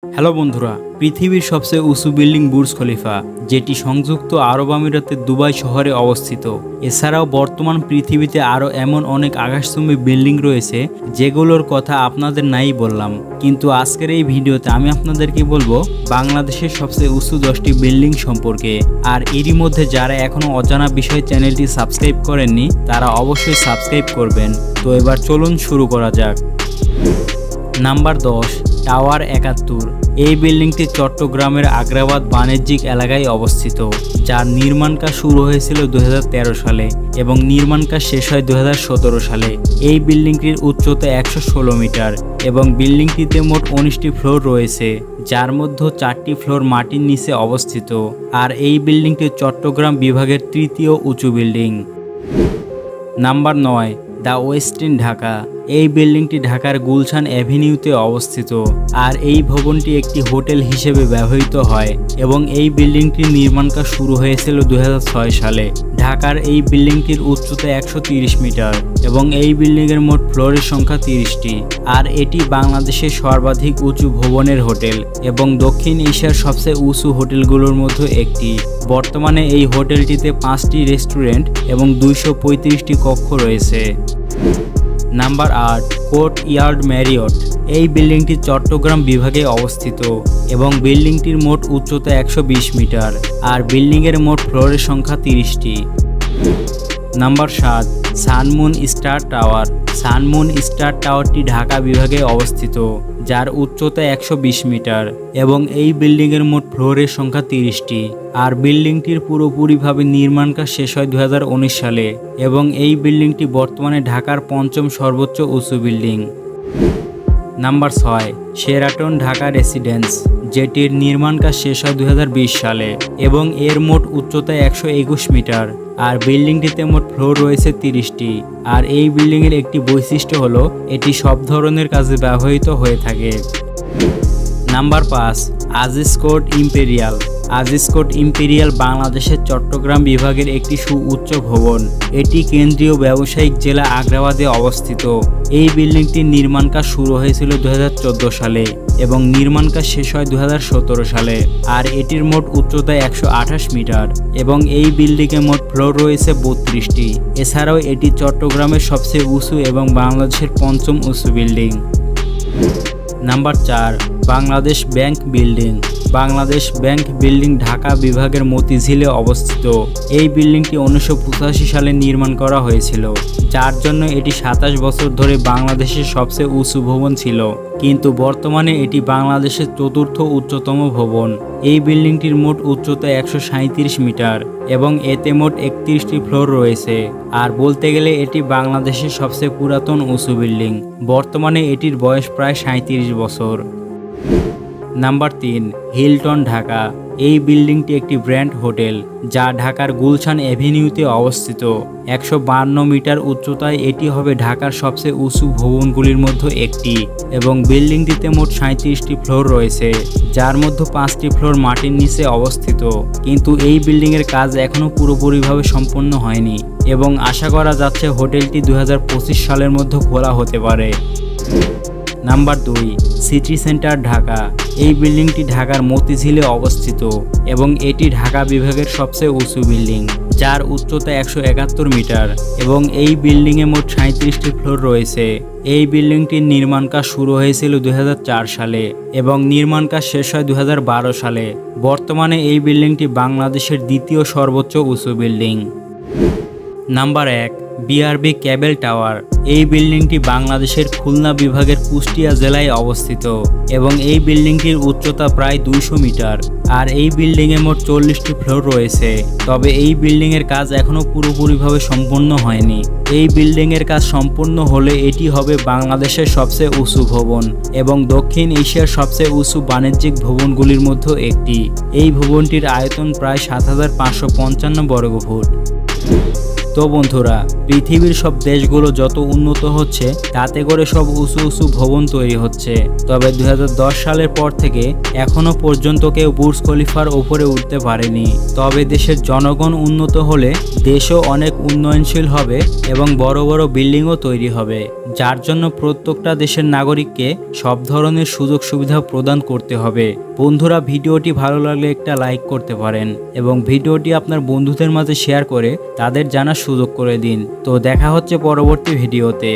Hello বন্ধুরা, পৃথিবীর সবচেয়ে উঁচু বিল্ডিং বুর্জ খলিফা, যেটি সংযুক্ত আরব আমিরাতের দুবাই শহরে অবস্থিত। এছাড়াও বর্তমান পৃথিবীতে আরও এমন অনেক আকাশচুম্বী বিল্ডিং রয়েছে যেগুলোর কথা আপনাদের নাই বললাম, কিন্তু আজকের এই ভিডিওতে আমি আপনাদেরকে বলবো বাংলাদেশের সবচেয়ে উঁচু 10টি বিল্ডিং সম্পর্কে। আর এরই মধ্যে যারা এখনো অজানা বিষয় চ্যানেলটি সাবস্ক্রাইব করেননি তারা অবশ্যই সাবস্ক্রাইব করবেন। তো এবার চলুন শুরু করা যাক। Number 10, tower 71। এই বিল্ডিংটি চট্টগ্রামের আগ্রাবাদ বাণিজ্যিক এলাকায় অবস্থিত, যার নির্মাণ কাজ শুরু হয়েছিল 2013 সালে এবং নির্মাণ কাজ শেষ হয় 2017 সালে। এই বিল্ডিংটির উচ্চতা 116 মিটার এবং বিল্ডিংটিতে মোট 19টি ফ্লোর রয়েছে, যার মধ্যে 4টি ফ্লোর মাটির নিচে অবস্থিত। আর এই বিল্ডিংটি চট্টগ্রাম বিভাগের তৃতীয় উঁচু বিল্ডিং। Number 9, the ওয়েস্টিন Dhaka. এই বিল্ডিংটি ঢাকার গুলশান অ্যাভিনিউতে অবস্থিত, আর এই ভবনটি একটি হোটেল হিসেবে ব্যবহৃত হয় এবং এই বিল্ডিংটির নির্মাণ কাজ শুরু হয়েছিল 2006 সালে। ঢাকার এই বিল্ডিংটির উচ্চতা 130 মিটার এবং এই বিল্ডিংয়ের মোট ফ্লোরের সংখ্যা 30টি। আর এটি বাংলাদেশের সর্বাধিক উঁচু ভবনের হোটেল এবং দক্ষিণ এশিয়ার সবচেয়ে উঁচু হোটেলগুলোর মধ্যে একটি। বর্তমানে এই হোটেলটিতে 5টি রেস্টুরেন্ট এবং 235টি কক্ষ রয়েছে। Number 8, court yard Marriott. এই বিল্ডিংটি চট্টগ্রাম বিভাগে অবস্থিত এবং বিল্ডিংটির মোট উচ্চতা 120 মিটার আর বিল্ডিংয়ের মোট ফ্লোরের সংখ্যা 30টি। Number 7, Sunmoon Star Tower. Sunmoon Star টাওয়ারটি ঢাকা বিভাগে অবস্থিত, যার উচ্চতা 120 মিটার এবং এই বিল্ডিংয়ের মোট ফ্লোরের সংখ্যা 30টি। আর বিল্ডিংটির পুরোপুরিভাবে নির্মাণ কাজ শেষ হয় 2019 সালে এবং এই বিল্ডিংটি বর্তমানে ঢাকার 5ম সর্বোচ্চ উঁচু building. Number 6, Sheraton Dhaka residence, যেটির নির্মাণ কাজ শেষ হয় 2020 সালে এবং এর মোট উচ্চতা 121 মিটার আর বিল্ডিংটিতে মোট ফ্লোর রয়েছে 30টি। আর এই বিল্ডিংয়ের একটি বৈশিষ্ট্য হলো এটি সব ধরনের কাজে ব্যবহৃত হয়ে থাকে। Number 5, Aziz court imperial. Aziz court imperial বাংলাদেশের চট্টগ্রাম বিভাগের একটি সুউচ্চ ভবন। এটি কেন্দ্রীয় ব্যবসায়িক জেলা আগ্রাবাদে অবস্থিত। এই বিল্ডিংটির নির্মাণ কাজ শুরু হয়েছিল 2014 সালে এবং নির্মাণ কাজ শেষ হয় 2017 সালে। আর এটির মোট উচ্চতা 128 মিটার এবং এই বিল্ডিংয়ে মোট ফ্লোর রয়েছে 32টি। এছাড়াও এটি চট্টগ্রামের সবচেয়ে উঁচু এবং বাংলাদেশের 5ম উঁচু building. Number 4, Bangladesh bank building. Bangladesh bank building Dhaka বিভাগের মতিঝিলে অবস্থিত। এই বিল্ডিংটি 1985 সালে নির্মাণ করা হয়েছিল, যার জন্য এটি 27 বছর ধরে বাংলাদেশের সবচেয়ে উঁচু ভবন ছিল, কিন্তু বর্তমানে এটি বাংলাদেশের 4র্থ উচ্চতম ভবন। এই বিল্ডিংটির মোট উচ্চতা 137 মিটার এবং এতে মোট 31টি ফ্লোর রয়েছে। আর বলতে গেলে এটি বাংলাদেশের সবচেয়ে পুরাতন উঁচু বিল্ডিং। বর্তমানে এটির বয়স প্রায় 37 বছর। Number 3, Hilton Dhaka. এই বিল্ডিংটি একটি ব্র্যান্ড হোটেল যা ঢাকার গুলশান অ্যাভিনিউতে অবস্থিত। 152 মিটার উচ্চতায় এটি হবে ঢাকার সবচেয়ে উঁচু ভবনগুলির মধ্যে একটি এবং বিল্ডিংটিতে মোট 37টি ফ্লোর রয়েছে, যার মধ্যে 5টি ফ্লোর মাটির নিচে অবস্থিত। কিন্তু এই বিল্ডিংয়ের কাজ এখনও পুরোপুরিভাবে সম্পন্ন হয়নি এবং আশা করা যাচ্ছে হোটেলটি 2025 সালের মধ্যে খোলা হতে পারে। Number 2, city centre Dhaka. এই বিল্ডিংটি ঢাকার মতিঝিলে অবস্থিত এবং এটি ঢাকা বিভাগের সবচেয়ে উঁচু বিল্ডিং, যার উচ্চতা 171 মিটার এবং এই বিল্ডিংয়ে মোট 37টি ফ্লোর রয়েছে। এই বিল্ডিংটির নির্মাণ কাজ শুরু হয়েছিল 2004 সালে এবং নির্মাণ কাজ শেষ হয় 2012 সালে। বর্তমানে এই বিল্ডিংটি বাংলাদেশের 2য় সর্বোচ্চ উঁচু বিল্ডিং। নাম্বার 1, বিআরবি কেবল টাওয়ার। এই বিল্ডিংটি বাংলাদেশের খুলনা বিভাগের কুষ্টিয়া জেলায় অবস্থিত এবং এই বিল্ডিংটির উচ্চতা প্রায় 200 মিটার আর এই বিল্ডিংয়ে মোট 40টি ফ্লোর রয়েছে। তবে এই বিল্ডিংয়ের কাজ এখনও পুরোপুরিভাবে সম্পূর্ণ হয়নি। এই বিল্ডিংয়ের কাজ সম্পূর্ণ হলে এটি হবে বাংলাদেশের সবচেয়ে উঁচু ভবন এবং দক্ষিণ এশিয়ার সবচেয়ে উঁচু বাণিজ্যিক ভবনগুলির মধ্যে একটি। এই ভবনটির আয়তন প্রায় 7555 বর্গফুট। তো বন্ধুরা, পৃথিবীর সব দেশগুলো যত উন্নত হচ্ছে তাতে করে সব উঁচু উঁচু ভবন তৈরি হচ্ছে। তবে 2010 সালের পর থেকে এখনো পর্যন্ত কেউ বুর্জ খলিফার উপরে উঠতে পারেনি। তবে দেশের জনগণ উন্নত হলে দেশও অনেক উন্নয়নশীল হবে এবং বড় বড় বিল্ডিংও তৈরি হবে, যার জন্য প্রত্যেকটা দেশের নাগরিককে সব ধরনের সুযোগ সুবিধা প্রদান করতে হবে। বন্ধুরা, ভিডিওটি ভালো লাগলে একটা লাইক করতে পারেন এবং ভিডিওটি আপনার বন্ধুদের মাঝে শেয়ার করে তাদের জানার সুযোগ করে দিন। তো দেখা হচ্ছে পরবর্তী ভিডিওতে।